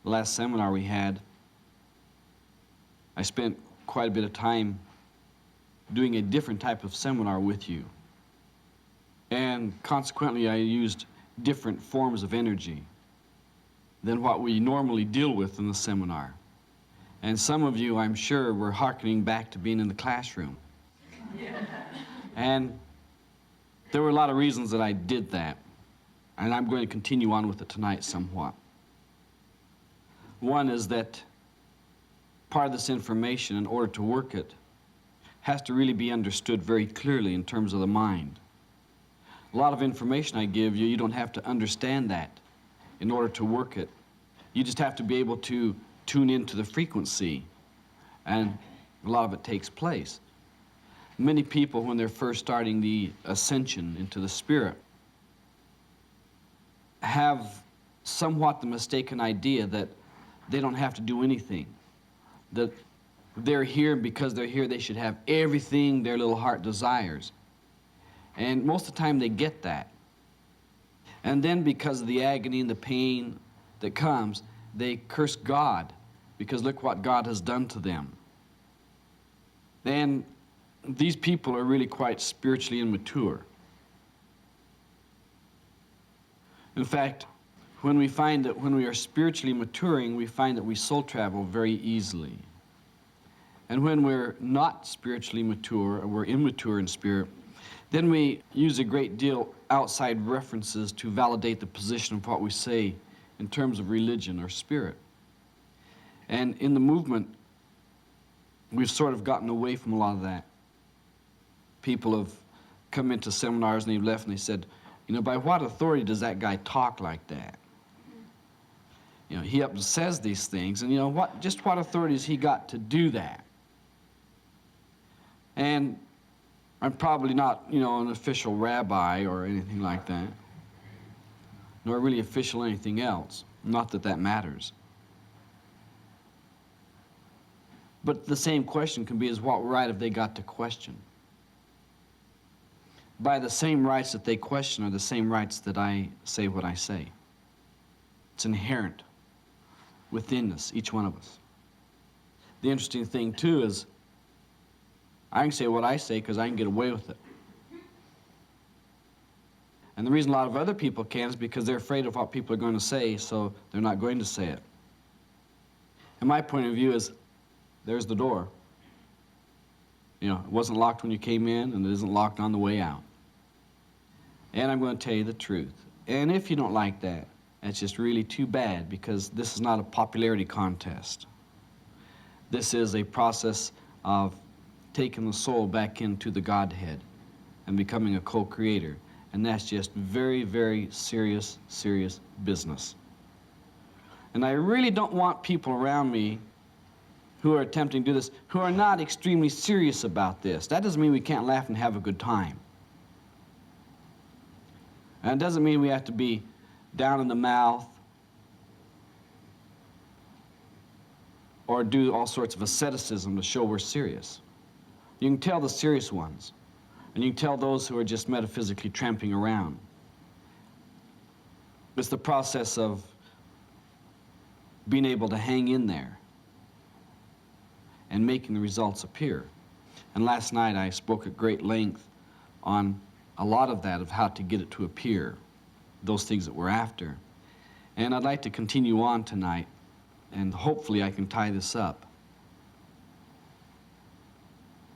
the last seminar we had, I spent quite a bit of time doing a different type of seminar with you. And consequently, I used different forms of energy than what we normally deal with in the seminar. And some of you, I'm sure, were hearkening back to being in the classroom. And there were a lot of reasons that I did that. And I'm going to continue on with it tonight somewhat. One is that part of this information, in order to work it, has to really be understood very clearly in terms of the mind. A lot of information I give you, you don't have to understand that in order to work it. You just have to be able to tune into the frequency, and a lot of it takes place. Many people, when they're first starting the ascension into the spirit, have somewhat the mistaken idea that they don't have to do anything, that they're here because they're here, they should have everything their little heart desires. And most of the time they get that. And then because of the agony and the pain that comes, they curse God because look what God has done to them. Then these people are really quite spiritually immature. In fact, when we find that when we are spiritually maturing, we find that we soul travel very easily. And when we're not spiritually mature, or we're immature in spirit, then we use a great deal outside references to validate the position of what we say in terms of religion or spirit. And in the movement, we've sort of gotten away from a lot of that. People have come into seminars and they've left and they said, you know, by what authority does that guy talk like that? You know, he up and says these things, and you know, just what authority has he got to do that? And I'm probably not, you know, an official rabbi or anything like that, nor really official anything else. Not that that matters. But the same question can be is what right have they got to question? By the same rights that they question are the same rights that I say what I say. It's inherent within us, each one of us. The interesting thing too is I can say what I say because I can get away with it. And the reason a lot of other people can't is because they're afraid of what people are going to say, so they're not going to say it. And my point of view is, there's the door. You know, it wasn't locked when you came in, and it isn't locked on the way out. And I'm going to tell you the truth. And if you don't like that, that's just really too bad, because this is not a popularity contest. This is a process of taking the soul back into the Godhead and becoming a co-creator. And that's just very, very serious, serious business. And I really don't want people around me who are attempting to do this, who are not extremely serious about this. That doesn't mean we can't laugh and have a good time. And it doesn't mean we have to be down in the mouth or do all sorts of asceticism to show we're serious. You can tell the serious ones, and you can tell those who are just metaphysically tramping around. It's the process of being able to hang in there and making the results appear. And last night I spoke at great length on a lot of that, of how to get it to appear, those things that we're after. And I'd like to continue on tonight, and hopefully I can tie this up.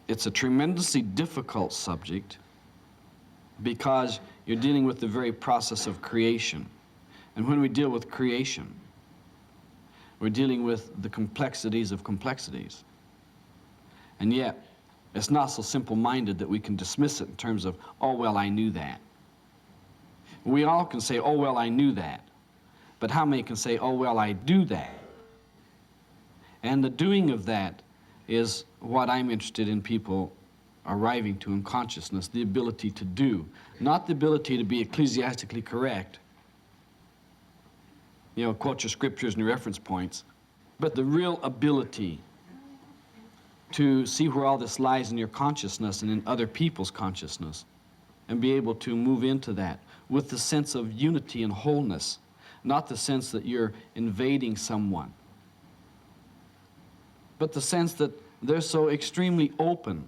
It's a tremendously difficult subject because you're dealing with the very process of creation. And when we deal with creation, we're dealing with the complexities of complexities. And yet, it's not so simple-minded that we can dismiss it in terms of, oh, well, I knew that. We all can say, oh, well, I knew that. But how many can say, oh, well, I do that? And the doing of that is what I'm interested in people arriving to in consciousness, the ability to do, not the ability to be ecclesiastically correct, you know, quote your scriptures and your reference points, but the real ability to see where all this lies in your consciousness and in other people's consciousness, and be able to move into that with the sense of unity and wholeness, Not the sense that you're invading someone, but the sense that they're so extremely open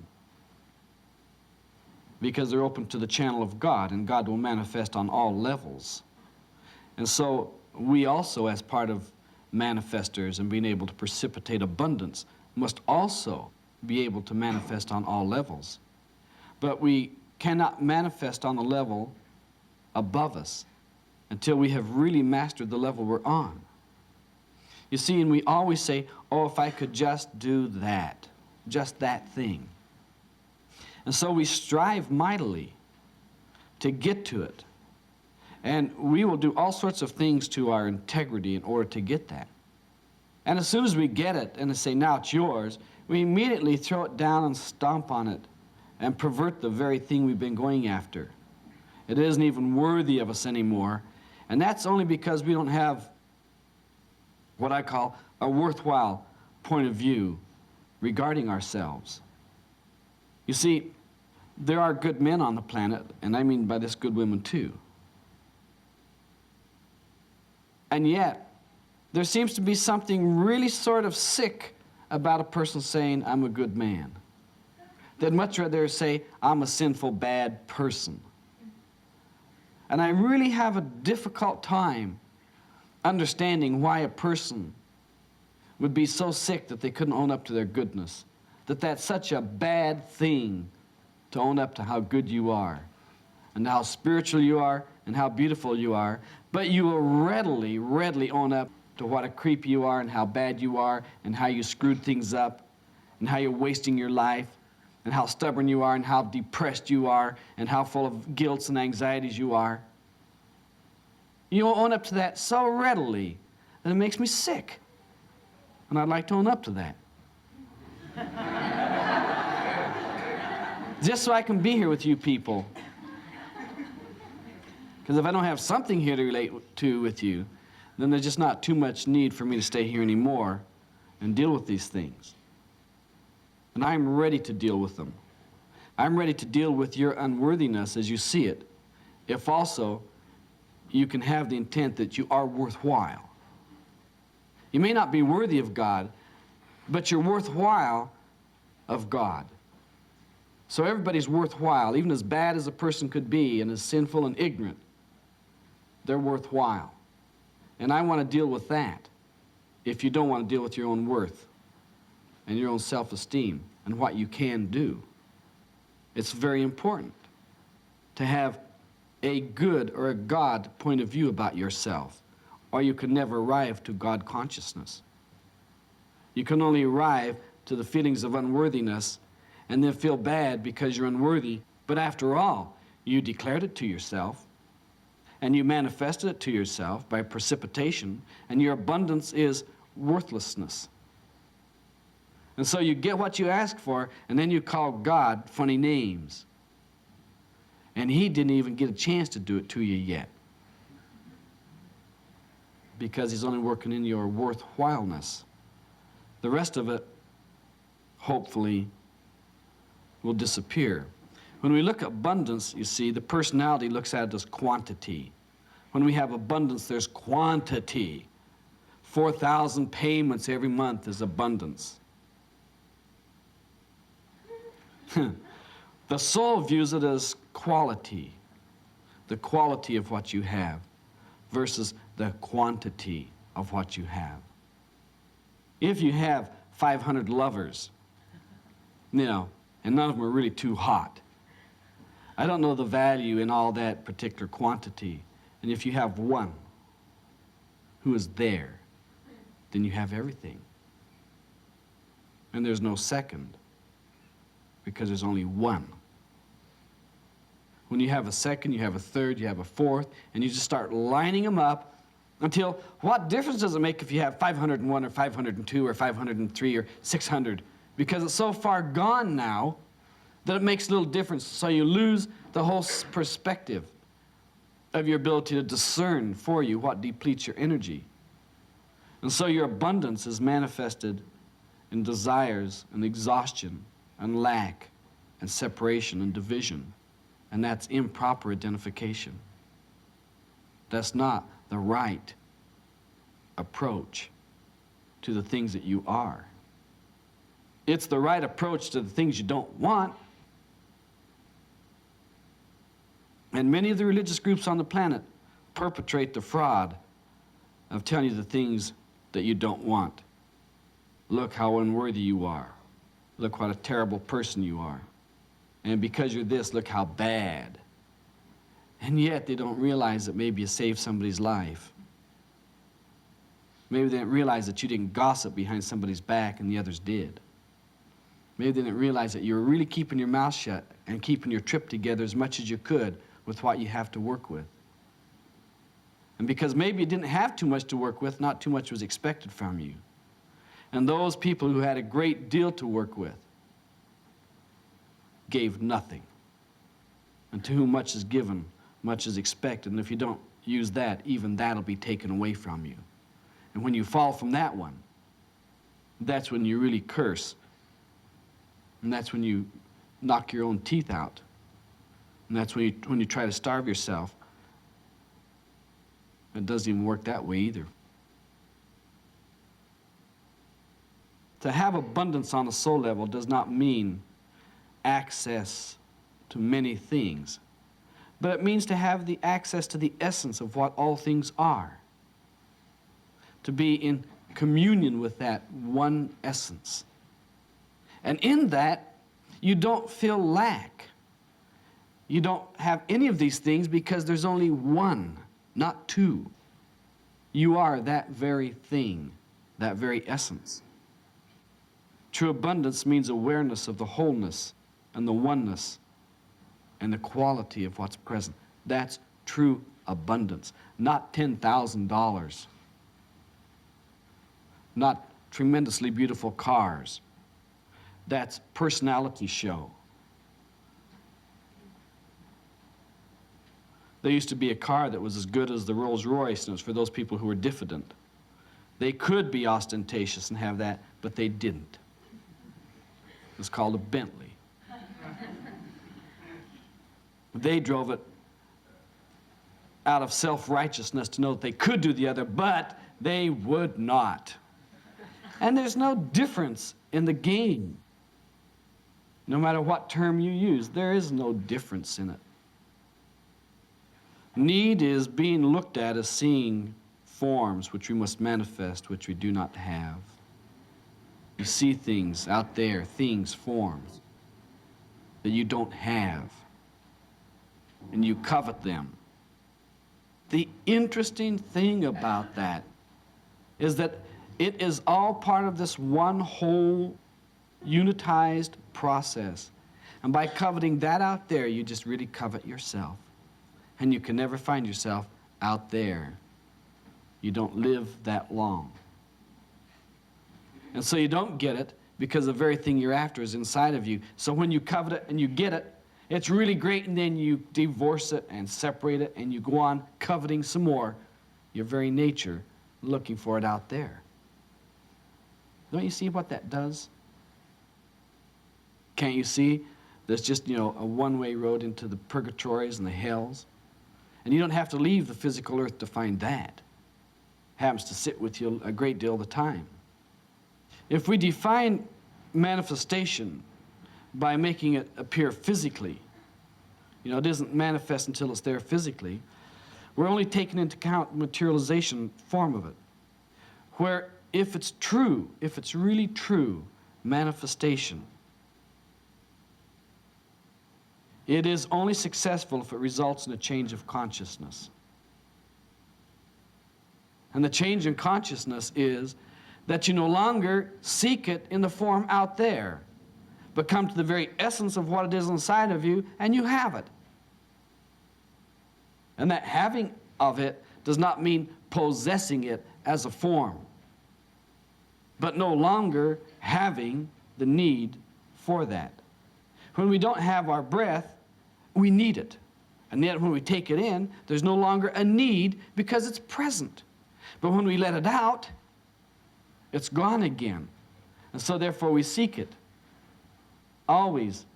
because they're open to the channel of God, and God will manifest on all levels. And so we also, as part of manifestors and being able to precipitate abundance, must also be able to manifest on all levels. But we cannot manifest on the level above us until we have really mastered the level we're on. You see, and we always say, oh, if I could just do that, just that thing. And so we strive mightily to get to it. And we will do all sorts of things to our integrity in order to get that. And as soon as we get it and they say, now it's yours, we immediately throw it down and stomp on it and pervert the very thing we've been going after. It isn't even worthy of us anymore. And that's only because we don't have what I call a worthwhile point of view regarding ourselves. You see, there are good men on the planet, and I mean by this good women too. And yet, there seems to be something really sort of sick about a person saying, I'm a good man. They'd much rather say, I'm a sinful, bad person. And I really have a difficult time understanding why a person would be so sick that they couldn't own up to their goodness. That that's such a bad thing to own up to how good you are, and how spiritual you are, and how beautiful you are. But you will readily own up to what a creep you are, and how bad you are, and how you screwed things up, and how you're wasting your life, and how stubborn you are, and how depressed you are, and how full of guilts and anxieties you are. You will own up to that so readily that it makes me sick. And I'd like to own up to that. Just so I can be here with you people. Because if I don't have something here to relate to with you, then there's just not too much need for me to stay here anymore and deal with these things. And I'm ready to deal with them. I'm ready to deal with your unworthiness as you see it, if also you can have the intent that you are worthwhile. You may not be worthy of God, but you're worthwhile of God. So everybody's worthwhile, even as bad as a person could be and as sinful and ignorant, they're worthwhile. And I want to deal with that if you don't want to deal with your own worth and your own self-esteem and what you can do. It's very important to have a good or a God point of view about yourself, or you can never arrive to God consciousness. You can only arrive to the feelings of unworthiness and then feel bad because you're unworthy. But after all, you declared it to yourself, and you manifested it to yourself by precipitation, and your abundance is worthlessness. And so you get what you ask for, and then you call God funny names. And He didn't even get a chance to do it to you yet, because He's only working in your worthwhileness. The rest of it, hopefully, will disappear. When we look at abundance, you see, the personality looks at it as quantity. When we have abundance, there's quantity. 4,000 payments every month is abundance. The soul views it as quality, the quality of what you have versus the quantity of what you have. If you have 500 lovers, and none of them are really too hot, I don't know the value in all that particular quantity. And if you have one who is there, then you have everything. And there's no second, because there's only one. When you have a second, you have a third, you have a fourth, and you just start lining them up until, what difference does it make if you have 501 or 502 or 503 or 600? Because it's so far gone now that it makes little difference. So you lose the whole perspective of your ability to discern for you what depletes your energy. And so your abundance is manifested in desires and exhaustion and lack and separation and division. And that's improper identification. That's not the right approach to the things that you are. It's the right approach to the things you don't want. And many of the religious groups on the planet perpetrate the fraud of telling you the things that you don't want. Look how unworthy you are. Look what a terrible person you are. And because you're this, look how bad. And yet they don't realize that maybe you saved somebody's life. Maybe they didn't realize that you didn't gossip behind somebody's back and the others did. Maybe they didn't realize that you were really keeping your mouth shut and keeping your trip together as much as you could with what you have to work with. And because maybe you didn't have too much to work with, not too much was expected from you. And those people who had a great deal to work with gave nothing. And to whom much is given, much is expected. And if you don't use that, even that'll be taken away from you. And when you fall from that one, that's when you really curse. And that's when you knock your own teeth out. And that's when you try to starve yourself. It doesn't even work that way either. To have abundance on a soul level does not mean access to many things, but it means to have the access to the essence of what all things are. To be in communion with that one essence. And in that, you don't feel lack. You don't have any of these things because there's only one, not two. You are that very thing, that very essence. True abundance means awareness of the wholeness and the oneness and the quality of what's present. That's true abundance, not $10,000, not tremendously beautiful cars. That's personality show. There used to be a car that was as good as the Rolls Royce, and it was for those people who were diffident. They could be ostentatious and have that, but they didn't. It was called a Bentley. They drove it out of self-righteousness to know that they could do the other, but they would not. And there's no difference in the game. No matter what term you use, there is no difference in it. Need is being looked at as seeing forms which we must manifest, which we do not have. You see things out there, things, forms, that you don't have, and you covet them. The interesting thing about that is that it is all part of this one whole unitized process. And by coveting that out there, you just really covet yourself. And you can never find yourself out there. You don't live that long. And so you don't get it because the very thing you're after is inside of you. So when you covet it and you get it, it's really great, and then you divorce it and separate it and you go on coveting some more, your very nature, looking for it out there. Don't you see what that does? Can't you see there's just, a one-way road into the purgatories and the hells? And you don't have to leave the physical earth to find that. It happens to sit with you a great deal of the time. If we define manifestation by making it appear physically, it isn't manifest until it's there physically, we're only taking into account the materialization form of it. Where if it's true, if it's really true manifestation, it is only successful if it results in a change of consciousness. And the change in consciousness is that you no longer seek it in the form out there, but come to the very essence of what it is inside of you, and you have it. And that having of it does not mean possessing it as a form, but no longer having the need for that. When we don't have our breath, we need it. And yet when we take it in, there's no longer a need because it's present. But when we let it out, it's gone again. And so therefore we seek it. Always,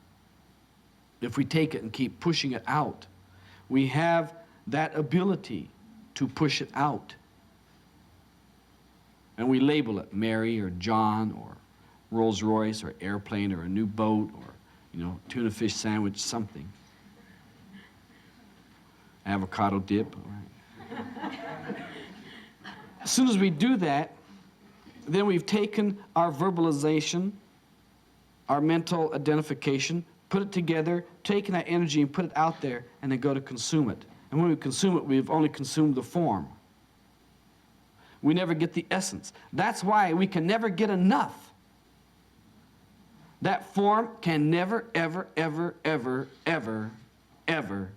if we take it and keep pushing it out, we have that ability to push it out. And we label it Mary or John or Rolls Royce or airplane or a new boat or, tuna fish sandwich, something. Avocado dip. As soon as we do that, then we've taken our verbalization, our mental identification, put it together, taken that energy and put it out there, and then go to consume it. And when we consume it, we've only consumed the form. We never get the essence. That's why we can never get enough. That form can never, ever, ever, ever, ever, ever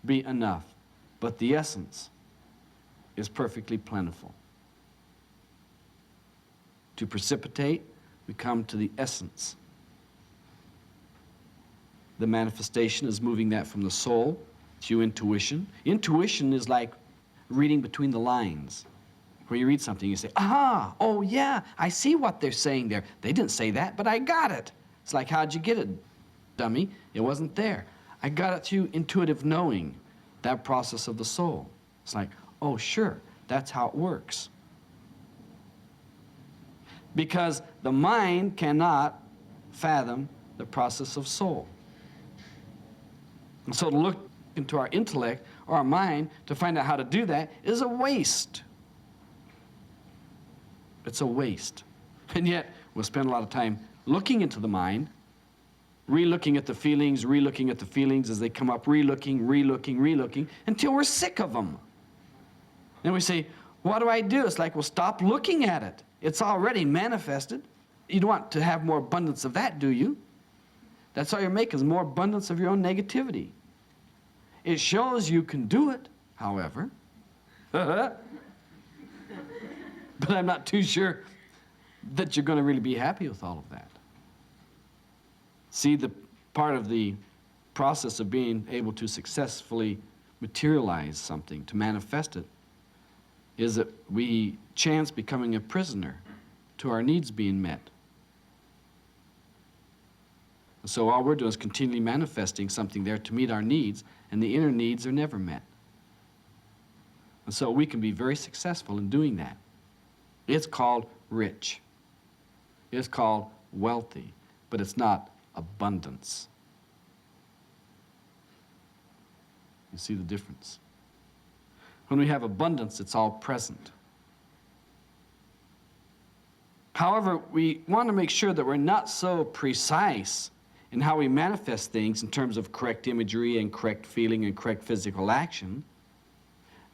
be enough. But the essence is perfectly plentiful. To precipitate, we come to the essence. The manifestation is moving that from the soul to intuition. Intuition is like reading between the lines. Where you read something, you say, aha, oh yeah, I see what they're saying there. They didn't say that, but I got it. It's like, how'd you get it, dummy? It wasn't there. I got it through intuitive knowing, that process of the soul. It's like, oh sure, that's how it works. Because the mind cannot fathom the process of soul. And so to look into our intellect or our mind to find out how to do that is a waste. It's a waste. And yet, we'll spend a lot of time looking into the mind, re-looking at the feelings, re-looking at the feelings as they come up, re-looking, re-looking, re-looking, until we're sick of them. Then we say, what do I do? It's like, well, stop looking at it. It's already manifested. You don't want to have more abundance of that, do you? That's all you're making, is more abundance of your own negativity. It shows you can do it, however. But I'm not too sure that you're going to really be happy with all of that. See, the part of the process of being able to successfully materialize something, to manifest it, is that we chance becoming a prisoner to our needs being met. And so all we're doing is continually manifesting something there to meet our needs, and the inner needs are never met. And so we can be very successful in doing that. It's called rich. It's called wealthy, but it's not abundance. You see the difference? When we have abundance, it's all present. However, we want to make sure that we're not so precise in how we manifest things in terms of correct imagery and correct feeling and correct physical action,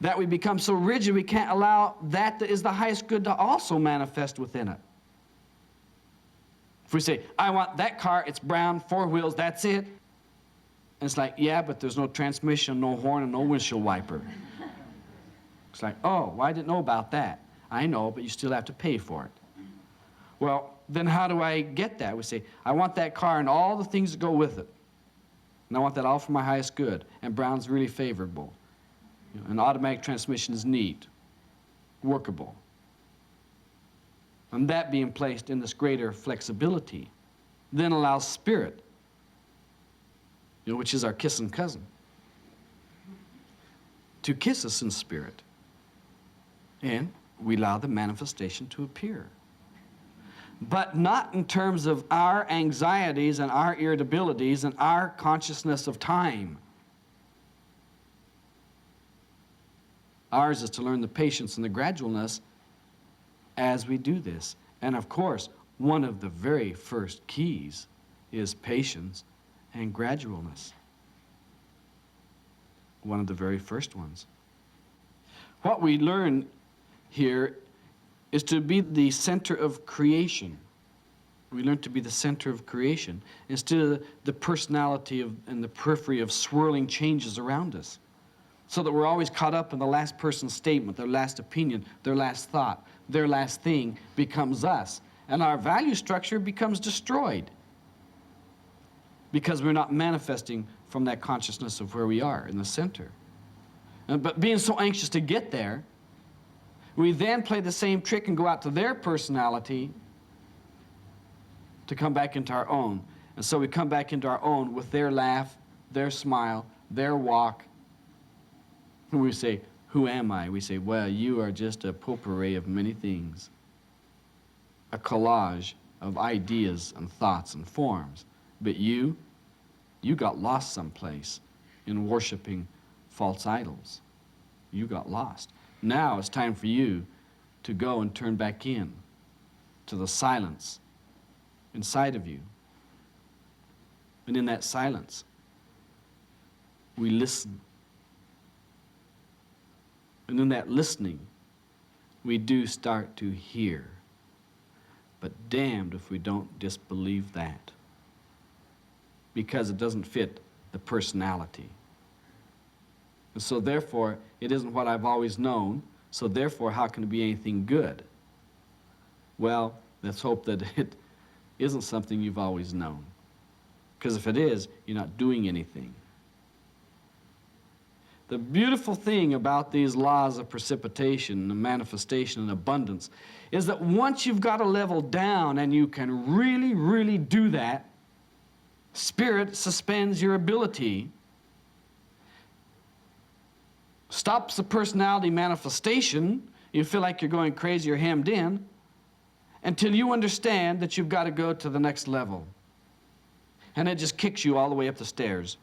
that we become so rigid we can't allow that is the highest good to also manifest within it. If we say, I want that car, it's brown, 4 wheels, that's it. And it's like, yeah, but there's no transmission, no horn, and no windshield wiper. It's like, oh, well, I didn't know about that. I know, but you still have to pay for it. Well, then how do I get that? We say, I want that car and all the things that go with it. And I want that all for my highest good. And brown's really favorable. An automatic transmission is neat, workable. And that being placed in this greater flexibility then allows spirit, which is our kissing cousin, to kiss us in spirit. And we allow the manifestation to appear. But not in terms of our anxieties and our irritabilities and our consciousness of time. Ours is to learn the patience and the gradualness as we do this. And of course, one of the very first keys is patience and gradualness. One of the very first ones. What we learn here is to be the center of creation. We learn to be the center of creation instead of the personality and the periphery of swirling changes around us. So that we're always caught up in the last person's statement, their last opinion, their last thought, their last thing becomes us. And our value structure becomes destroyed because we're not manifesting from that consciousness of where we are in the center. But being so anxious to get there, we then play the same trick and go out to their personality to come back into our own. And so we come back into our own with their laugh, their smile, their walk. And we say, Who am I? We say, well, you are just a potpourri of many things, a collage of ideas and thoughts and forms. But you got lost someplace in worshiping false idols. You got lost. Now it's time for you to go and turn back in to the silence inside of you. And in that silence, we listen. And in that listening, we do start to hear. But damned if we don't disbelieve that, because it doesn't fit the personality. And so therefore, it isn't what I've always known, so therefore, how can it be anything good? Well, let's hope that it isn't something you've always known. Because if it is, you're not doing anything. The beautiful thing about these laws of precipitation and manifestation and abundance is that once you've got a level down and you can really, really do that, Spirit suspends your ability, stops the personality manifestation. You feel like you're going crazy or hemmed in until you understand that you've got to go to the next level. And it just kicks you all the way up the stairs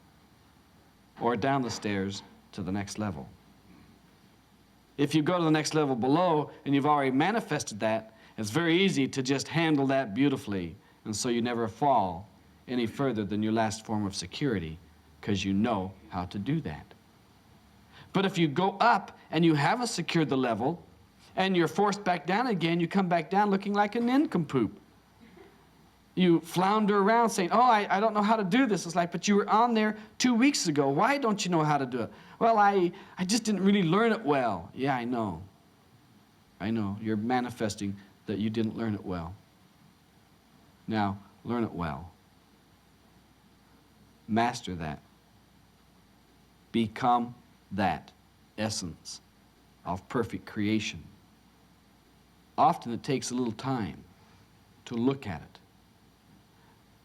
or down the stairs to the next level. If you go to the next level below and you've already manifested that, it's very easy to just handle that beautifully, and so you never fall any further than your last form of security, because you know how to do that. But if you go up and you haven't secured the level and you're forced back down again, you come back down looking like a nincompoop. You flounder around saying, oh, I don't know how to do this. It's like, but you were on there 2 weeks ago. Why don't you know how to do it? Well, I just didn't really learn it well. Yeah, I know. I know. You're manifesting that you didn't learn it well. Now, learn it well. Master that. Become that essence of perfect creation. Often it takes a little time to look at it.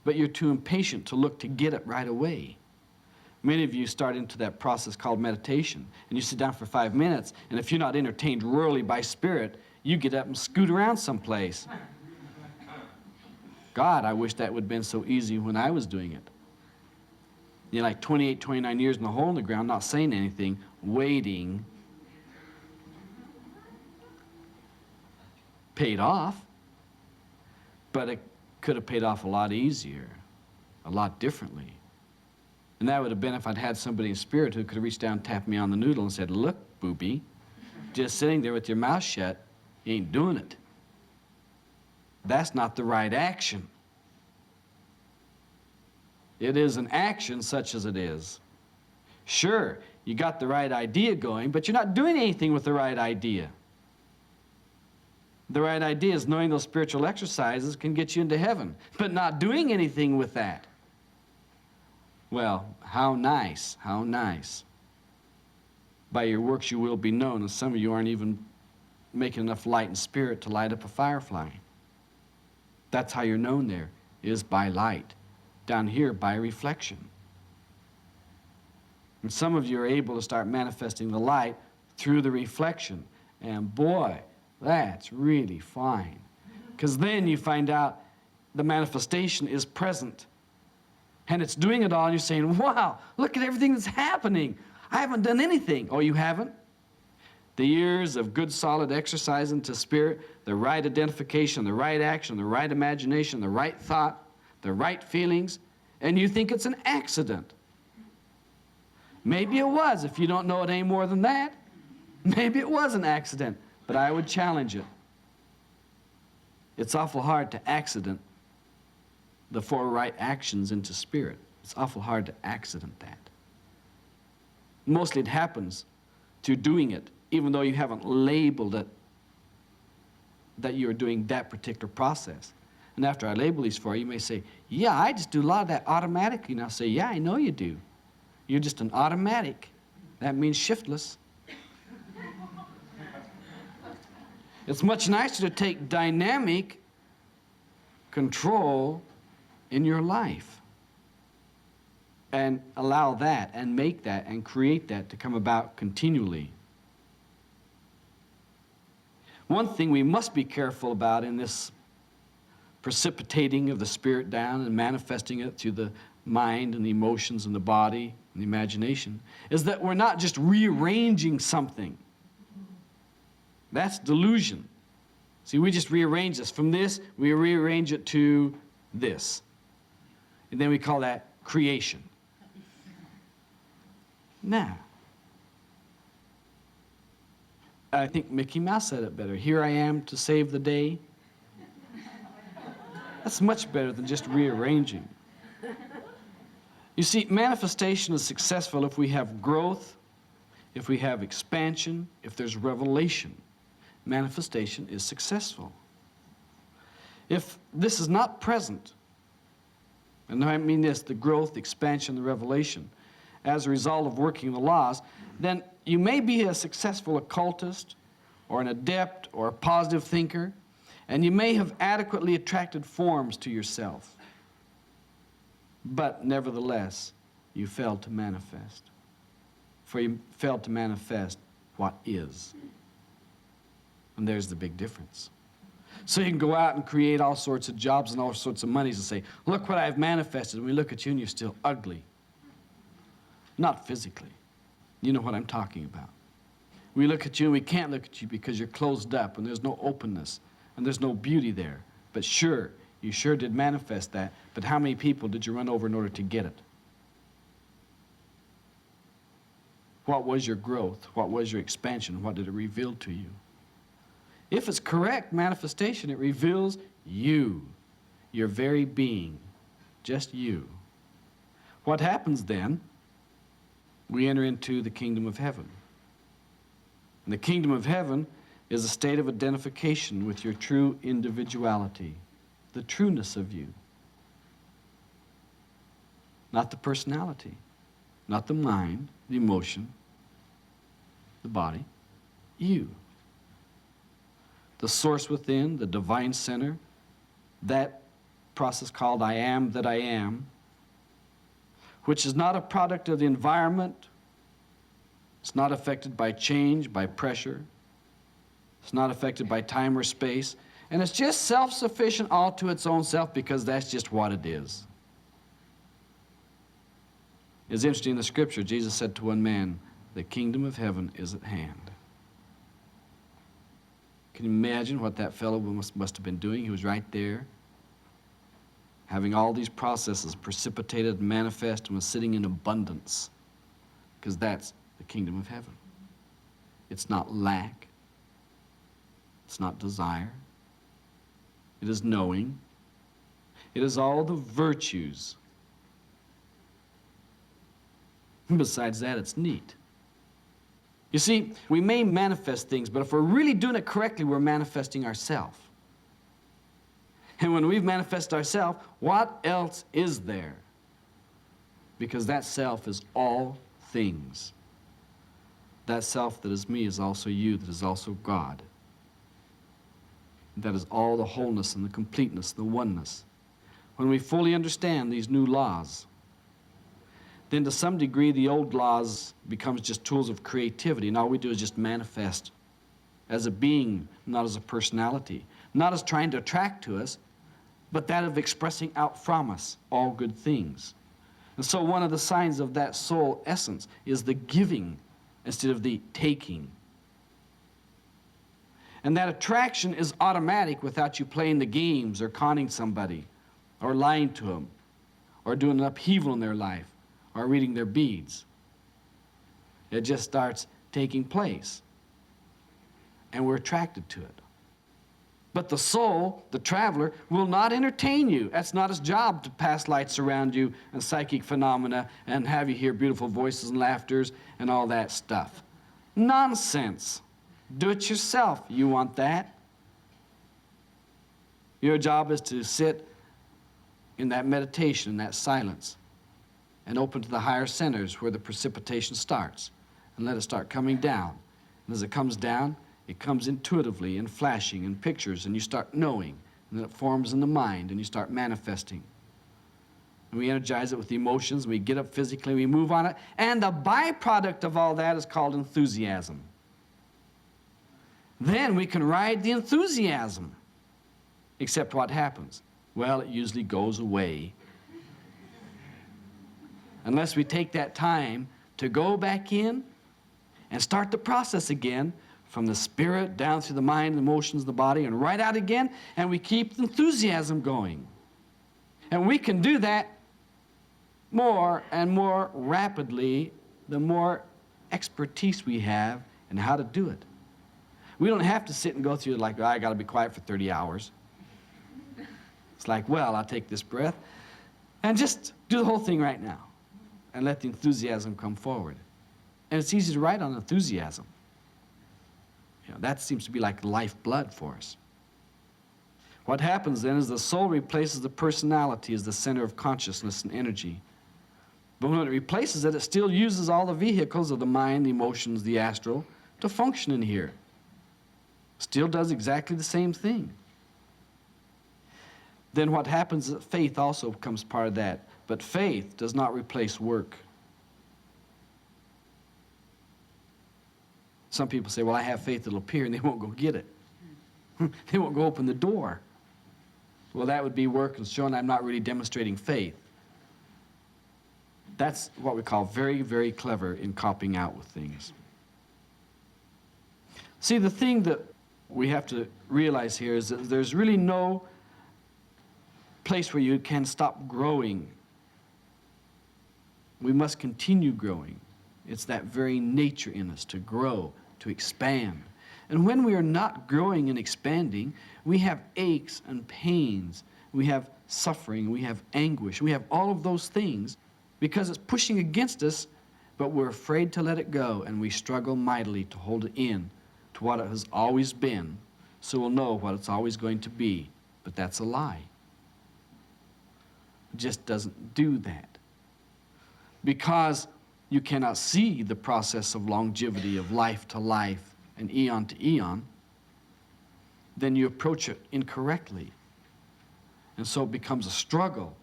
But you're too impatient to look to get it right away. Many of you start into that process called meditation, and you sit down for 5 minutes, and if you're not entertained royally by Spirit, you get up and scoot around someplace. God, I wish that would have been so easy when I was doing it. You're like 28, 29 years in a hole in the ground, not saying anything, waiting. Paid off, but it could have paid off a lot easier, a lot differently. And that would have been if I'd had somebody in Spirit who could have reached down and tapped me on the noodle and said, look, booby, just sitting there with your mouth shut, you ain't doing it. That's not the right action. It is an action such as it is. Sure, you got the right idea going, but you're not doing anything with the right idea. The right idea is knowing those spiritual exercises can get you into heaven, but not doing anything with that. Well, how nice, how nice. By your works you will be known, and some of you aren't even making enough light and spirit to light up a firefly. That's how you're known there, is by light. Down here, by reflection. And some of you are able to start manifesting the light through the reflection. And boy, that's really fine. Because then you find out the manifestation is present. And it's doing it all, and you're saying, wow, look at everything that's happening. I haven't done anything. Oh, you haven't? The years of good, solid exercise into Spirit, the right identification, the right action, the right imagination, the right thought, the right feelings, and you think it's an accident. Maybe it was, if you don't know it any more than that. Maybe it was an accident, but I would challenge it. It's awful hard to accident the 4 right actions into Spirit. It's awful hard to accident that. Mostly it happens through doing it, even though you haven't labeled it that you're doing that particular process. And after I label these for you, you may say, yeah, I just do a lot of that automatically. And I'll say, yeah, I know you do. You're just an automatic. That means shiftless. It's much nicer to take dynamic control in your life and allow that and make that and create that to come about continually. One thing we must be careful about in this precipitating of the spirit down and manifesting it through the mind and the emotions and the body and the imagination is that we're not just rearranging something. That's delusion. See, we just rearrange this. From this, we rearrange it to this. And then we call that creation. Now, I think Mickey Mouse said it better. Here I am to save the day. That's much better than just rearranging. You see, manifestation is successful if we have growth, if we have expansion, if there's revelation. Manifestation is successful. If this is not present, and I mean this, the growth, the expansion, the revelation, as a result of working the laws, then you may be a successful occultist or an adept or a positive thinker, and you may have adequately attracted forms to yourself. But nevertheless, you failed to manifest. For you failed to manifest what is. And there's the big difference. So you can go out and create all sorts of jobs and all sorts of monies and say, look what I've manifested. And we look at you and you're still ugly. Not physically. You know what I'm talking about. We look at you and we can't look at you because you're closed up and there's no openness and there's no beauty there. But sure, you sure did manifest that. But how many people did you run over in order to get it? What was your growth? What was your expansion? What did it reveal to you? If it's correct manifestation, it reveals you, your very being, just you. What happens then? We enter into the kingdom of heaven. And the kingdom of heaven is a state of identification with your true individuality, the trueness of you. Not the personality, not the mind, the emotion, the body, you. The source within, the divine center, that process called I am that I am, which is not a product of the environment. It's not affected by change, by pressure. It's not affected by time or space. And it's just self-sufficient all to its own self because that's just what it is. It's interesting in the scripture, Jesus said to one man, the kingdom of heaven is at hand. Can you imagine what that fellow must have been doing? He was right there, having all these processes precipitated and manifest, and was sitting in abundance, because that's the kingdom of heaven. It's not lack. It's not desire. It is knowing. It is all the virtues. And besides that, it's neat. You see, we may manifest things, but if we're really doing it correctly, we're manifesting ourselves. And when we've manifested ourselves, what else is there? Because that self is all things. That self that is me is also you, that is also God. That is all the wholeness and the completeness, the oneness. When we fully understand these new laws, then to some degree the old laws becomes just tools of creativity, and all we do is just manifest as a being, not as a personality, not as trying to attract to us, but that of expressing out from us all good things. And so one of the signs of that soul essence is the giving instead of the taking. And that attraction is automatic without you playing the games or conning somebody or lying to them or doing an upheaval in their life or reading their beads. It just starts taking place, and we're attracted to it. But the soul, the traveler, will not entertain you. That's not his job to pass lights around you and psychic phenomena and have you hear beautiful voices and laughters and all that stuff. Nonsense. Do it yourself. You want that? Your job is to sit in that meditation, in that silence, and open to the higher centers where the precipitation starts, and let it start coming down. And as it comes down, it comes intuitively and flashing in pictures, and you start knowing, and then it forms in the mind, and you start manifesting. And we energize it with the emotions, and we get up physically, and we move on it, and the byproduct of all that is called enthusiasm. Then we can ride the enthusiasm. Except what happens? Well, it usually goes away. Unless we take that time to go back in and start the process again from the spirit down through the mind, the emotions, the body, and right out again, and we keep the enthusiasm going. And we can do that more and more rapidly the more expertise we have in how to do it. We don't have to sit and go through it like, oh, I got to be quiet for 30 hours. It's like, well, I'll take this breath and just do the whole thing right now and let the enthusiasm come forward. And it's easy to write on enthusiasm. You know, that seems to be like lifeblood for us. What happens then is the soul replaces the personality as the center of consciousness and energy. But when it replaces it, it still uses all the vehicles of the mind, the emotions, the astral to function in here. Still does exactly the same thing. Then what happens is that faith also becomes part of that. But faith does not replace work. Some people say, well, I have faith that'll appear, and they won't go get it. They won't go open the door. Well, that would be work and showing I'm not really demonstrating faith. That's what we call very, very clever in copying out with things. See, the thing that we have to realize here is that there's really no place where you can stop growing. We must continue growing. It's that very nature in us to grow, to expand. And when we are not growing and expanding, we have aches and pains. We have suffering. We have anguish. We have all of those things because it's pushing against us, but we're afraid to let it go, and we struggle mightily to hold it in to what it has always been, so we'll know what it's always going to be. But that's a lie. It just doesn't do that. Because you cannot see the process of longevity, of life to life and eon to eon, then you approach it incorrectly. And so it becomes a struggle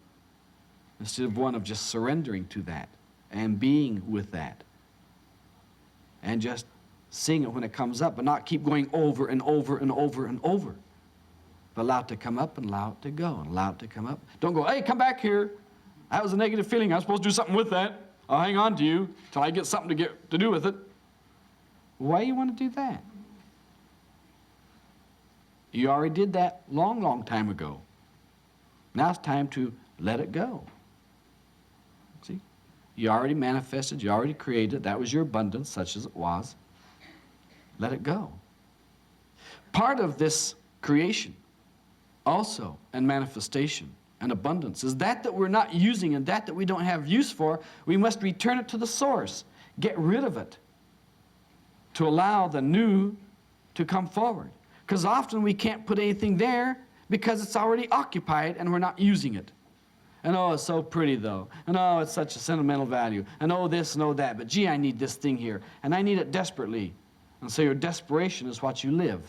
instead of one of just surrendering to that and being with that and just seeing it when it comes up, but not keep going over and over and over and over. But allow it to come up and allow it to go and allow it to come up. Don't go, hey, come back here. That was a negative feeling. I'm supposed to do something with that. I'll hang on to you till I get something to do with it. Why do you want to do that? You already did that long, long time ago. Now it's time to let it go. See? You already manifested, you already created. That was your abundance, such as it was. Let it go. Part of this creation also and manifestation and abundance is that we're not using and that we don't have use for. We must return it to the source. Get rid of it to allow the new to come forward. Because often we can't put anything there because it's already occupied and we're not using it. And oh, it's so pretty though. And oh, it's such a sentimental value. And oh, this and oh, that. But gee, I need this thing here. And I need it desperately. And so your desperation is what you live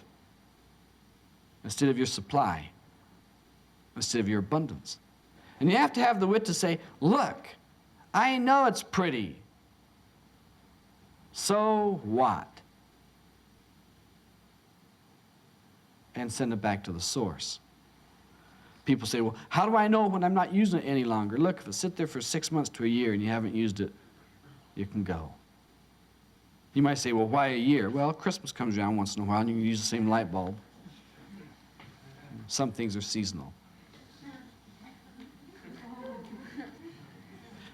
instead of your supply, instead of your abundance. And you have to have the wit to say, look, I know it's pretty. So what? And send it back to the source. People say, well, how do I know when I'm not using it any longer? Look, if it sits there for 6 months to a year and you haven't used it, you can go. You might say, well, why a year? Well, Christmas comes around once in a while and you can use the same light bulb. Some things are seasonal.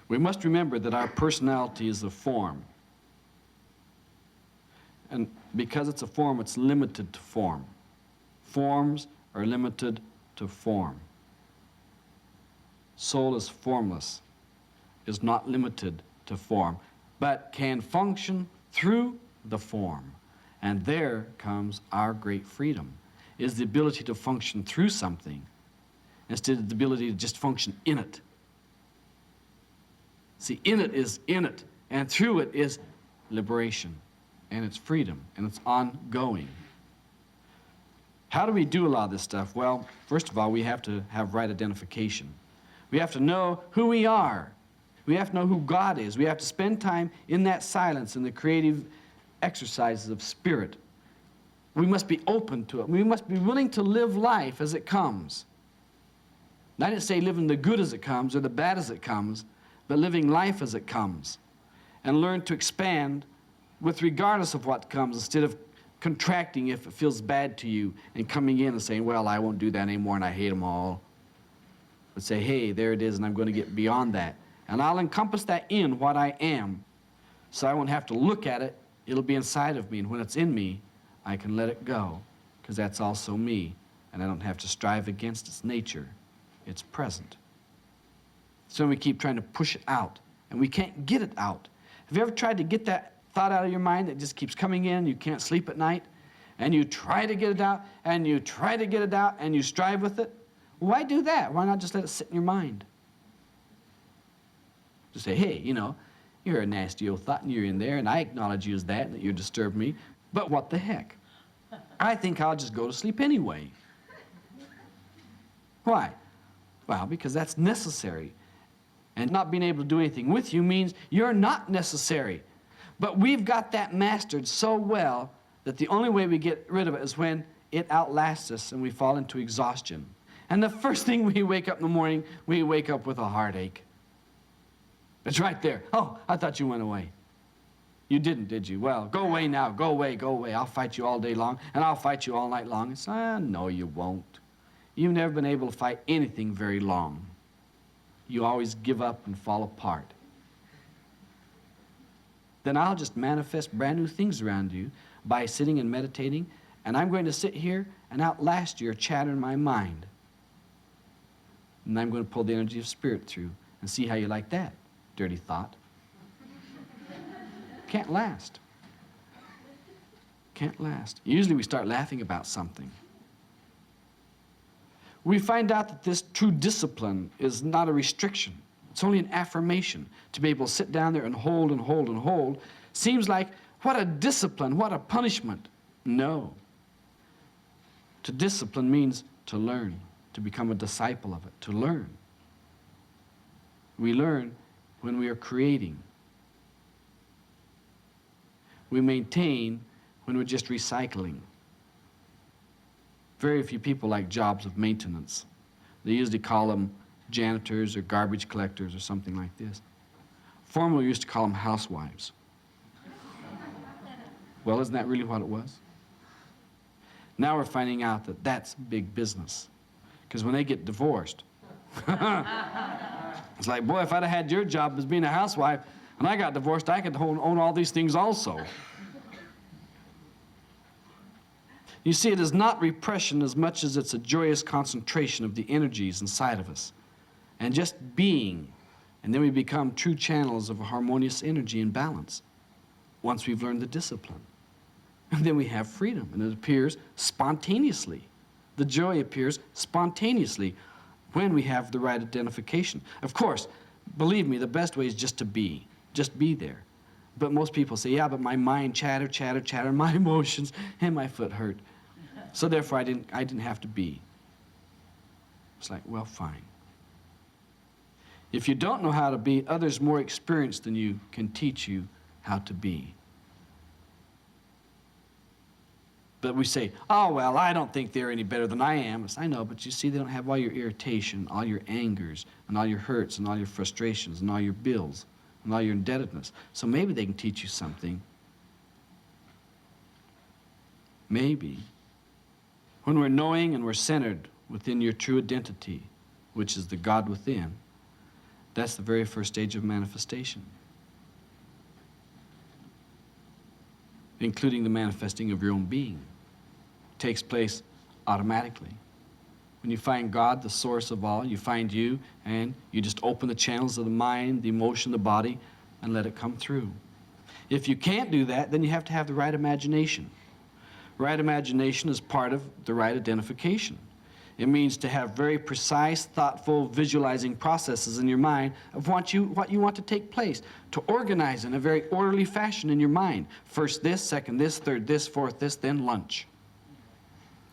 We must remember that our personality is a form. And because it's a form, it's limited to form. Forms are limited to form. Soul is formless, is not limited to form, but can function through the form. And there comes our great freedom, is the ability to function through something instead of the ability to just function in it. See, in it is in it, and through it is liberation, and it's freedom, and it's ongoing. How do we do a lot of this stuff? Well, first of all, we have to have right identification. We have to know who we are. We have to know who God is. We have to spend time in that silence, in the creative exercises of spirit. We must be open to it. We must be willing to live life as it comes. And I didn't say living the good as it comes or the bad as it comes, but living life as it comes. And learn to expand with regardless of what comes, instead of contracting if it feels bad to you and coming in and saying, well, I won't do that anymore and I hate them all. But say, hey, there it is, and I'm going to get beyond that. And I'll encompass that in what I am, so I won't have to look at it. It'll be inside of me, and when it's in me, I can let it go, because that's also me, and I don't have to strive against its nature. It's present. So we keep trying to push it out, and we can't get it out. Have you ever tried to get that thought out of your mind that just keeps coming in, you can't sleep at night, and you try to get it out, and you try to get it out, and you strive with it? Why do that? Why not just let it sit in your mind? Just say, hey, you know, you're a nasty old thought, and you're in there, and I acknowledge you as that, and that you disturb me, but what the heck? I think I'll just go to sleep anyway. Why? Well, because that's necessary. And not being able to do anything with you means you're not necessary. But we've got that mastered so well that the only way we get rid of it is when it outlasts us and we fall into exhaustion. And the first thing we wake up in the morning, we wake up with a heartache. It's right there. Oh, I thought you went away. You didn't, did you? Well, go away now. Go away, go away. I'll fight you all day long, and I'll fight you all night long. It's, no, you won't. You've never been able to fight anything very long. You always give up and fall apart. Then I'll just manifest brand new things around you by sitting and meditating, and I'm going to sit here and outlast your chatter in my mind. And I'm going to pull the energy of spirit through and see how you like that, dirty thought. Can't last. Can't last. Usually we start laughing about something. We find out that this true discipline is not a restriction. It's only an affirmation. To be able to sit down there and hold and hold and hold seems like, what a discipline, what a punishment. No. To discipline means to learn, to become a disciple of it, to learn. We learn when we are creating. We maintain when we're just recycling. Very few people like jobs of maintenance. They usually call them janitors or garbage collectors or something like this. Formerly, we used to call them housewives. Well, isn't that really what it was? Now we're finding out that that's big business. Because when they get divorced, it's like, boy, if I'd have had your job as being a housewife, and I got divorced, I could own all these things also. You see, it is not repression as much as it's a joyous concentration of the energies inside of us. And just being. And then we become true channels of a harmonious energy and balance once we've learned the discipline. And then we have freedom, and it appears spontaneously. The joy appears spontaneously when we have the right identification. Of course, believe me, the best way is just to be. Just be there. But most people say, yeah, but my mind chatter, and my emotions, and my foot hurt. So therefore, I didn't have to be. It's like, well, fine. If you don't know how to be, others more experienced than you can teach you how to be. But we say, oh, well, I don't think they're any better than I am. It's, I know, but you see, they don't have all your irritation, all your angers, and all your hurts, and all your frustrations, and all your bills, and all your indebtedness. So maybe they can teach you something. Maybe. When we're knowing and we're centered within your true identity, which is the God within, that's the very first stage of manifestation, including the manifesting of your own being. It takes place automatically. When you find God, the source of all, you find you, and you just open the channels of the mind, the emotion, the body, and let it come through. If you can't do that, then you have to have the right imagination. Right imagination is part of the right identification. It means to have very precise, thoughtful, visualizing processes in your mind of what you want to take place, to organize in a very orderly fashion in your mind. First this, second this, third this, fourth this, then lunch.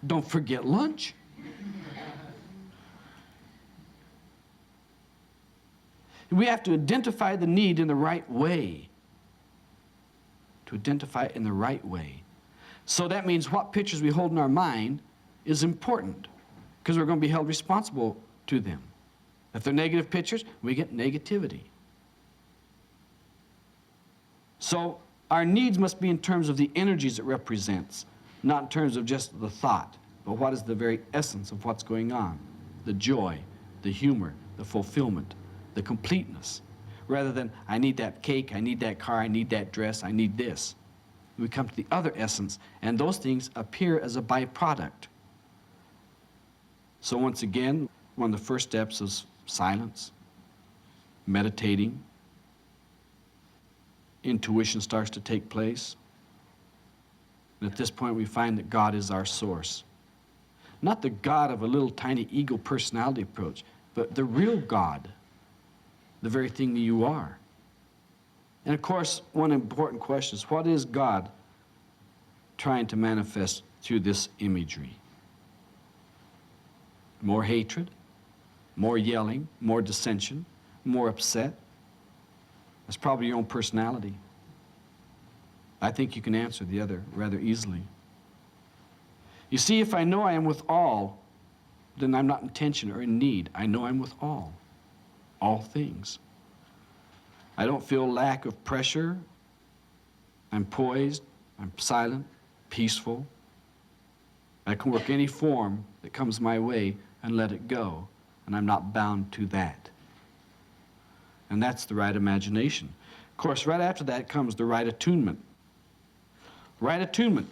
Don't forget lunch. We have to identify the need in the right way. To identify it in the right way. So that means what pictures we hold in our mind is important, because we're going to be held responsible to them. If they're negative pictures, we get negativity. So our needs must be in terms of the energies it represents, not in terms of just the thought, but what is the very essence of what's going on. The joy, the humor, the fulfillment, the completeness. Rather than, I need that cake, I need that car, I need that dress, I need this. We come to the other essence, and those things appear as a byproduct. So once again, one of the first steps is silence, meditating. Intuition starts to take place. And at this point, we find that God is our source. Not the God of a little tiny ego personality approach, but the real God, the very thing that you are. And of course, one important question is, what is God trying to manifest through this imagery? More hatred, more yelling, more dissension, more upset? That's probably your own personality. I think you can answer the other rather easily. You see, if I know I am with all, then I'm not in tension or in need. I know I'm with all things. I don't feel lack of pressure. I'm poised, I'm silent, peaceful. I can work any form that comes my way and let it go, and I'm not bound to that. And that's the right imagination. Of course, right after that comes the right attunement. Right attunement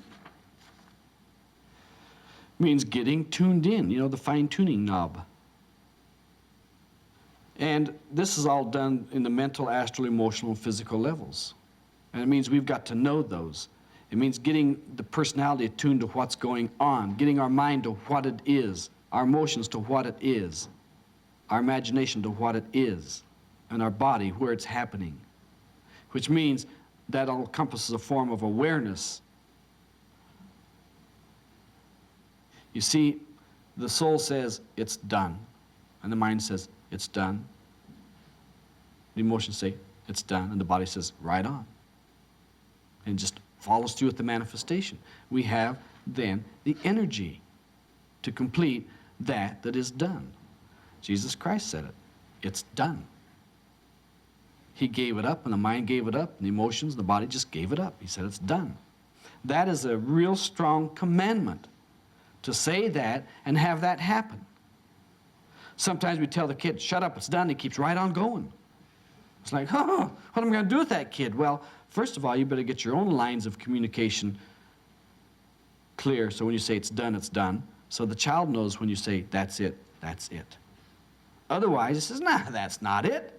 means getting tuned in, you know, the fine-tuning knob. And this is all done in the mental, astral, emotional, and physical levels. And it means we've got to know those. It means getting the personality attuned to what's going on, getting our mind to what it is, our emotions to what it is, our imagination to what it is, and our body where it's happening, which means that encompasses a form of awareness. You see, the soul says, it's done. And the mind says, it's done. The emotions say, it's done. And the body says, right on. And just follows through with the manifestation. We have then the energy to complete that is done. Jesus Christ said it. It's done. He gave it up, and the mind gave it up, and the emotions, the body just gave it up. He said, it's done. That is a real strong commandment, to say that and have that happen. Sometimes we tell the kid, shut up, it's done. He keeps right on going. It's like, what am I going to do with that kid? Well, first of all, you better get your own lines of communication clear, so when you say it's done, so the child knows when you say, that's it, that's it. Otherwise, he says, nah, that's not it.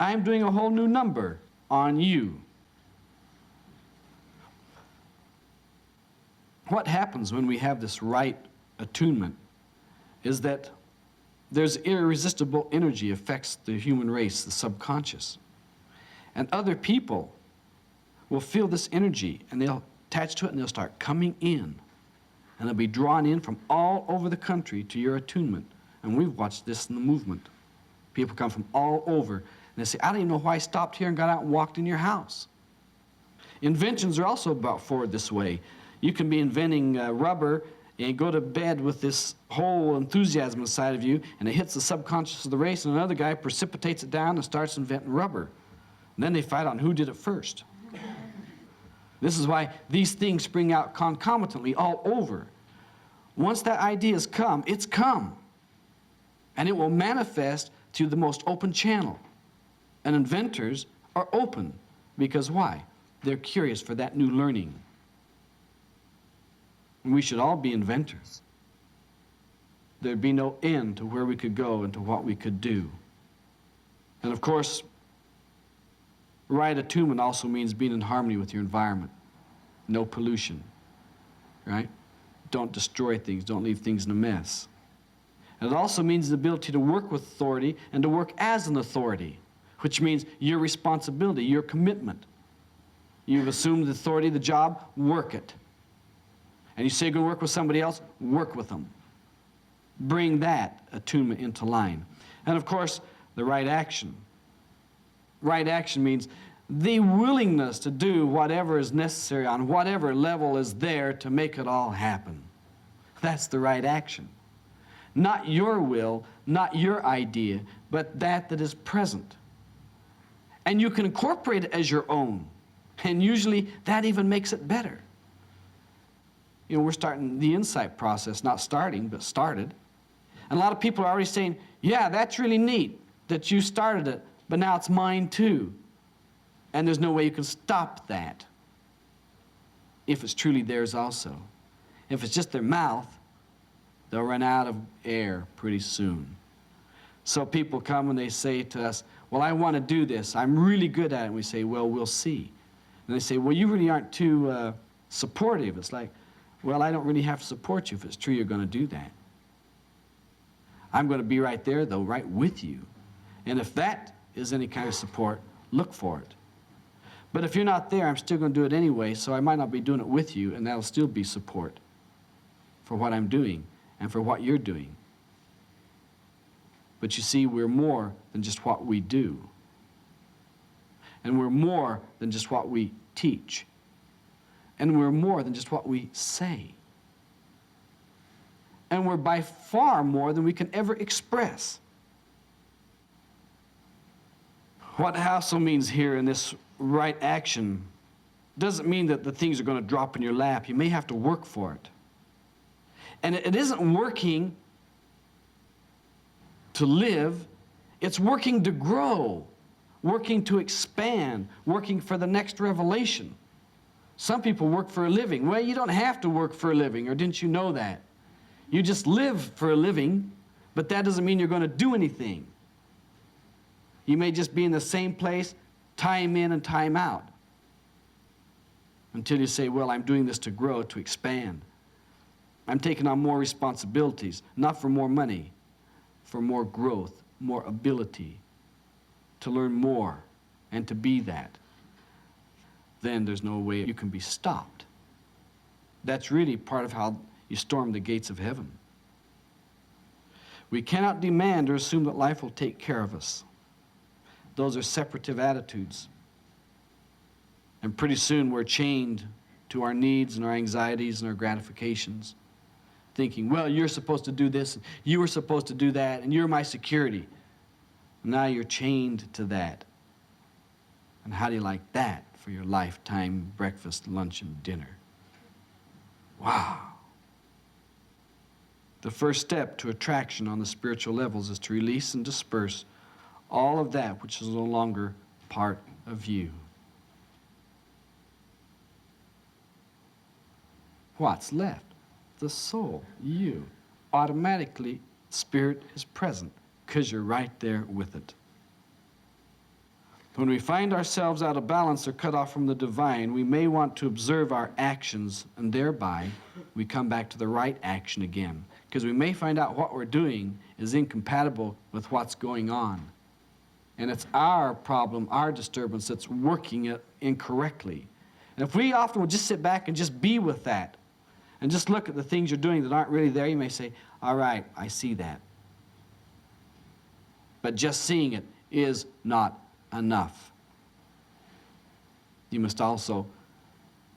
I'm doing a whole new number on you. What happens when we have this right attunement is that there's irresistible energy affects the human race, the subconscious. And other people will feel this energy, and they'll attach to it, and they'll start coming in. And they'll be drawn in from all over the country to your attunement. And we've watched this in the movement. People come from all over, and they say, I don't even know why I stopped here and got out and walked in your house. Inventions are also brought forward this way. You can be inventing rubber and go to bed with this whole enthusiasm inside of you, and it hits the subconscious of the race, and another guy precipitates it down and starts inventing rubber. And then they fight on who did it first. This is why these things spring out concomitantly all over. Once that idea has come, it's come. And it will manifest through the most open channel. And inventors are open. Because why? They're curious for that new learning. And we should all be inventors. There'd be no end to where we could go and to what we could do. And of course, right attunement also means being in harmony with your environment. No pollution, right? Don't destroy things, don't leave things in a mess. And it also means the ability to work with authority and to work as an authority, which means your responsibility, your commitment. You've assumed the authority, the job, work it. And you say you're going to work with somebody else, work with them. Bring that attunement into line. And of course, the right action. Right action means the willingness to do whatever is necessary on whatever level is there to make it all happen. That's the right action. Not your will, not your idea, but that is present. And you can incorporate it as your own. And usually that even makes it better. You know, we're starting the insight process, not starting, but started. And a lot of people are already saying, yeah, that's really neat that you started it, but now it's mine too. And there's no way you can stop that if it's truly theirs also. If it's just their mouth, they'll run out of air pretty soon. So people come and they say to us, well, I want to do this. I'm really good at it. And we say, well, we'll see. And they say, well, you really aren't too supportive. It's like, well, I don't really have to support you if it's true you're going to do that. I'm going to be right there, though, right with you. And if that is any kind of support, look for it. But if you're not there, I'm still going to do it anyway, so I might not be doing it with you, and that'll still be support for what I'm doing and for what you're doing. But you see, we're more than just what we do. And we're more than just what we teach. And we're more than just what we say. And we're by far more than we can ever express. What Hassel means here in this right action doesn't mean that the things are going to drop in your lap. You may have to work for it. And it isn't working to live, it's working to grow, working to expand, working for the next revelation. Some people work for a living. Well, you don't have to work for a living, or didn't you know that? You just live for a living, but that doesn't mean you're going to do anything. You may just be in the same place, time in and time out, until you say, well, I'm doing this to grow, to expand. I'm taking on more responsibilities, not for more money, for more growth, more ability, to learn more and to be that. Then there's no way you can be stopped. That's really part of how you storm the gates of heaven. We cannot demand or assume that life will take care of us. Those are separative attitudes. And pretty soon we're chained to our needs and our anxieties and our gratifications, thinking, well, you're supposed to do this, and you were supposed to do that, and you're my security. Now you're chained to that. And how do you like that for your lifetime breakfast, lunch, and dinner? Wow. The first step to attraction on the spiritual levels is to release and disperse all of that which is no longer part of you. What's left? The soul, you. Automatically, spirit is present because you're right there with it. When we find ourselves out of balance or cut off from the divine, we may want to observe our actions, and thereby we come back to the right action again, because we may find out what we're doing is incompatible with what's going on. And it's our problem, our disturbance, that's working it incorrectly. And if we often would just sit back and just be with that, and just look at the things you're doing that aren't really there, you may say, all right, I see that. But just seeing it is not enough. You must also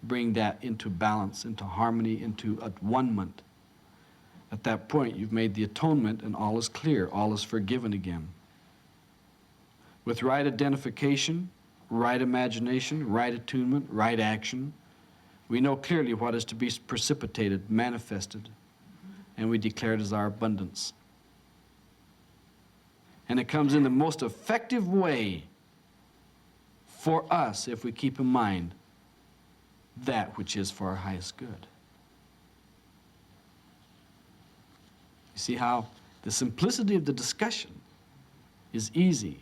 bring that into balance, into harmony, into one-ment. At that point, you've made the atonement and all is clear, all is forgiven again. With right identification, right imagination, right attunement, right action, we know clearly what is to be precipitated, manifested, and we declare it as our abundance. And it comes in the most effective way for us if we keep in mind that which is for our highest good. You see how the simplicity of the discussion is easy.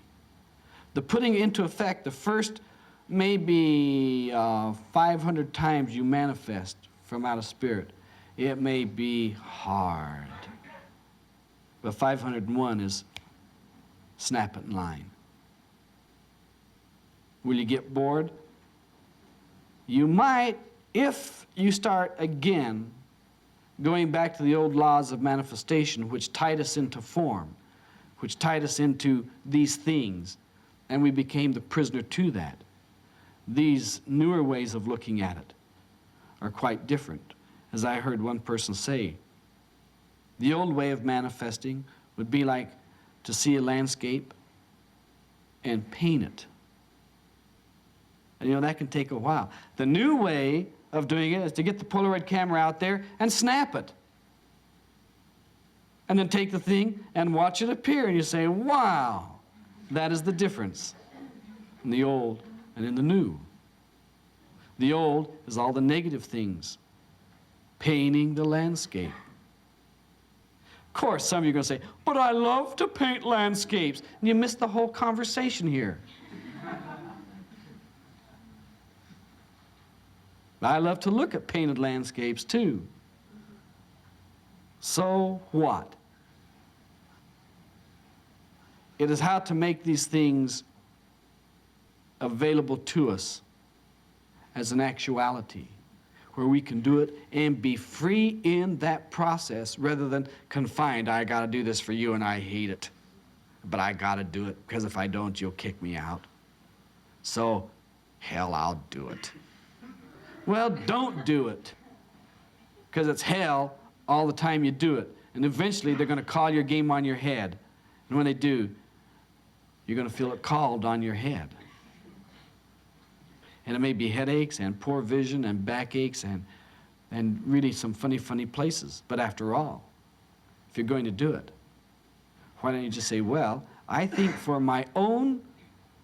The putting into effect, the first maybe 500 times you manifest from out of spirit, it may be hard. But 501 is snap it in line. Will you get bored? You might, if you start again going back to the old laws of manifestation, which tied us into form, which tied us into these things, and we became the prisoner to that. these newer ways of looking at it are quite different. As I heard one person say, the old way of manifesting would be like to see a landscape and paint it. And you know, that can take a while. The new way of doing it is to get the Polaroid camera out there and snap it. And then take the thing and watch it appear, and you say, wow, that is the difference in the old and in the new. The old is all the negative things, painting the landscape. Of course, some of you are going to say, but I love to paint landscapes. And you missed the whole conversation here. I love to look at painted landscapes too. So what? It is how to make these things available to us as an actuality, where we can do it and be free in that process rather than confined. I got to do this for you and I hate it, but I got to do it because if I don't, you'll kick me out. So, hell, I'll do it. Well, don't do it, because it's hell all the time you do it. And eventually they're going to call your game on your head. And when they do, you're going to feel it called on your head. And it may be headaches and poor vision and backaches and really some funny places. But after all, if you're going to do it, why don't you just say, well, I think for my own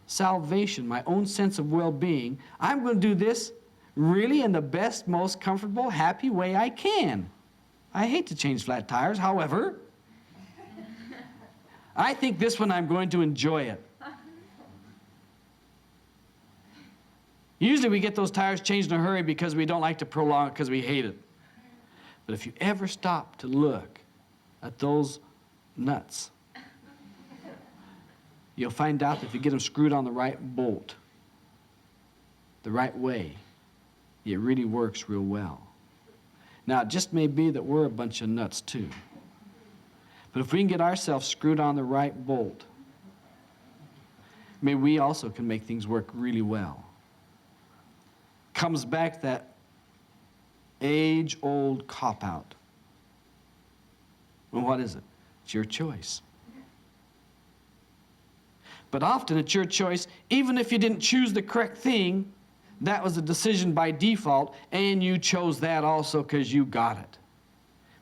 salvation, my own sense of well-being, I'm going to do this really in the best, most comfortable, happy way I can. I hate to change flat tires, however, I think this one I'm going to enjoy it. Usually we get those tires changed in a hurry because we don't like to prolong it because we hate it. But if you ever stop to look at those nuts, you'll find out that if you get them screwed on the right bolt, the right way, it really works real well. Now, it just may be that we're a bunch of nuts too. But if we can get ourselves screwed on the right bolt, maybe we also can make things work really well. Comes back that age-old cop-out. Well, what is it? It's your choice. But often it's your choice, even if you didn't choose the correct thing, that was a decision by default, and you chose that also because you got it.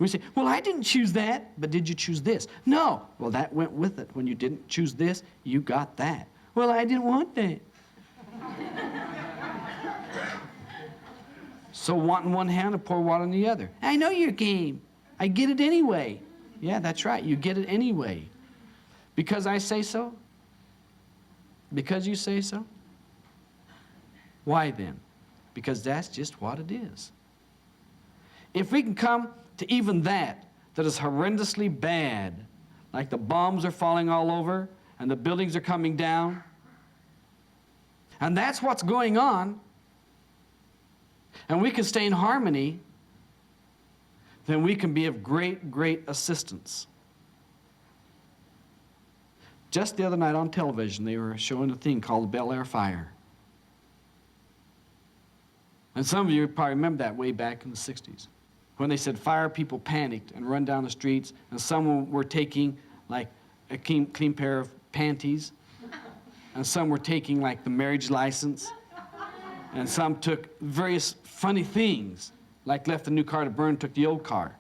We say, well, I didn't choose that, but did you choose this? No. Well, that went with it. When you didn't choose this, you got that. Well, I didn't want that. So wanting one hand to pour water on the other. I know your game. I get it anyway. Yeah, that's right. You get it anyway. Because I say so? Because you say so? Why then? Because that's just what it is. If we can come to even that is horrendously bad, like the bombs are falling all over and the buildings are coming down, and that's what's going on, and we can stay in harmony, then we can be of great, great assistance. Just the other night on television, they were showing a thing called the Bel Air Fire. And some of you probably remember that way back in the 60s. When they said fire, people panicked and run down the streets, and some were taking like a clean pair of panties, and some were taking like the marriage license, and some took various funny things, like left the new car to burn, took the old car.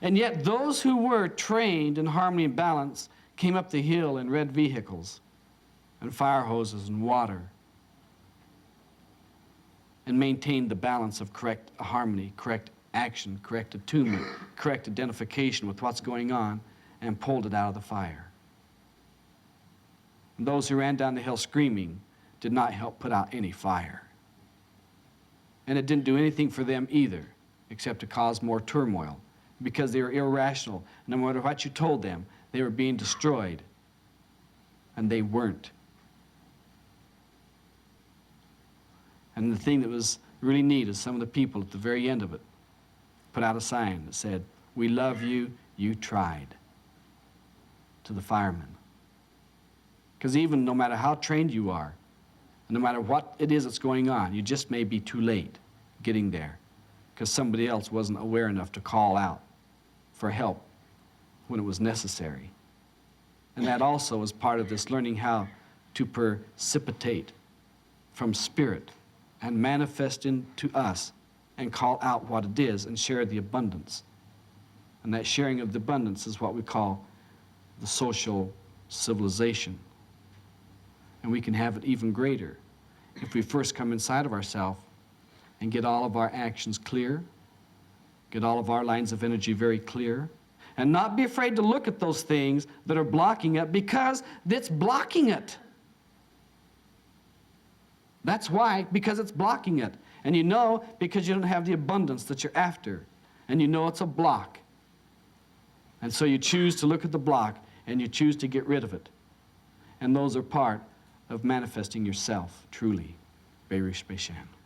And yet those who were trained in harmony and balance came up the hill in red vehicles and fire hoses and water, and maintained the balance of correct harmony, correct action, correct attunement, correct identification with what's going on, and pulled it out of the fire. And those who ran down the hill screaming did not help put out any fire. And it didn't do anything for them either, except to cause more turmoil, because they were irrational. No matter what you told them, they were being destroyed, and they weren't. And the thing that was really neat is some of the people at the very end of it put out a sign that said, "We love you, you tried," to the firemen. Because even no matter how trained you are, And no matter what it is that's going on, you just may be too late getting there because somebody else wasn't aware enough to call out for help when it was necessary. And that also is part of this learning how to precipitate from spirit and manifest into us and call out what it is and share the abundance. And that sharing of the abundance is what we call the social civilization. And we can have it even greater if we first come inside of ourselves and get all of our actions clear, get all of our lines of energy very clear, and not be afraid to look at those things that are blocking it because it's blocking it. That's why, because it's blocking it. And you know because you don't have the abundance that you're after. And you know it's a block. And so you choose to look at the block and you choose to get rid of it. And those are part of manifesting yourself truly. Precipitation.